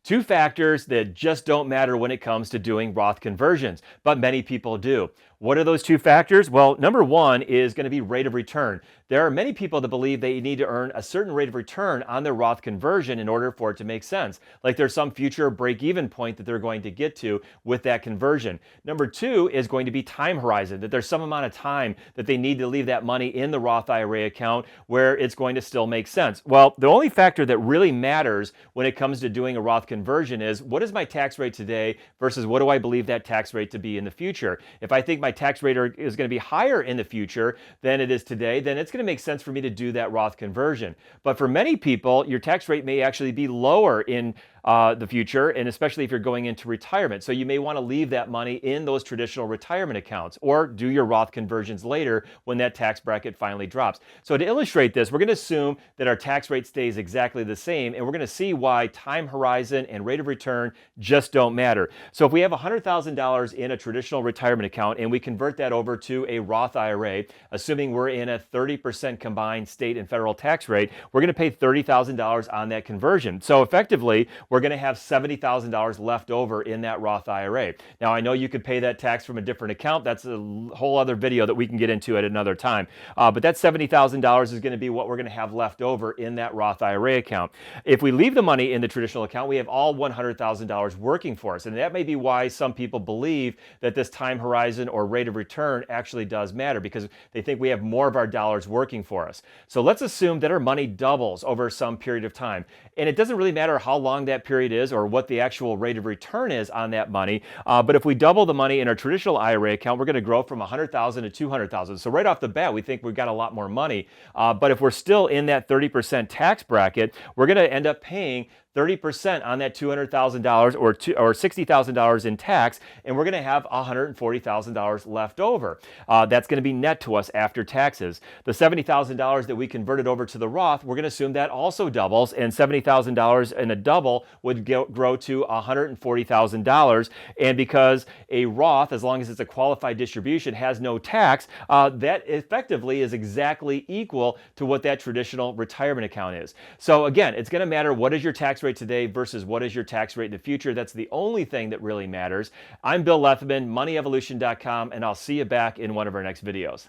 Two factors that just don't matter when it comes to doing Roth conversions, but many people do. What are those two factors? Well, number one is going to be rate of return. There are many people that believe they need to earn a certain rate of return on their Roth conversion in order for it to make sense. Like there's some future break-even point that they're going to get to with that conversion. Number two is going to be time horizon, that there's some amount of time that they need to leave that money in the Roth IRA account where it's going to still make sense. Well, the only factor that really matters when it comes to doing a Roth conversion is what is my tax rate today versus what do I believe that tax rate to be in the future. If I think my tax rate is going to be higher in the future than it is today, then it's going to make sense for me to do that Roth conversion. But for many people, your tax rate may actually be lower in the future, and especially if you're going into retirement. So you may want to leave that money in those traditional retirement accounts or do your Roth conversions later when that tax bracket finally drops. So to illustrate this, we're going to assume that our tax rate stays exactly the same, and we're going to see why time horizon and rate of return just don't matter. So if we have $100,000 in a traditional retirement account and we convert that over to a Roth IRA, assuming we're in a 30% combined state and federal tax rate, we're going to pay $30,000 on that conversion. So effectively, we're going to have $70,000 left over in that Roth IRA. Now, I know you could pay that tax from a different account. That's a whole other video that we can get into at another time. But that $70,000 is going to be what we're going to have left over in that Roth IRA account. If we leave the money in the traditional account, we have all $100,000 working for us. And that may be why some people believe that this time horizon or rate of return actually does matter, because they think we have more of our dollars working for us. So let's assume that our money doubles over some period of time. And it doesn't really matter how long that period is or what the actual rate of return is on that money. But if we double the money in our traditional IRA account, we're going to grow from $100,000 to $200,000. So right off the bat, we think we've got a lot more money. But if we're still in that 30% tax bracket, we're going to end up paying 30% on that $200,000 or $60,000 in tax, and we're going to have $140,000 left over. That's going to be net to us after taxes. The $70,000 that we converted over to the Roth, we're going to assume that also doubles, and $70,000 in a double would grow to $140,000. And because a Roth, as long as it's a qualified distribution, has no tax, that effectively is exactly equal to what that traditional retirement account is. So again, it's going to matter what is your tax rate today versus what is your tax rate in the future. That's the only thing that really matters. I'm Bill Lethman, moneyevolution.com, and I'll see you back in one of our next videos.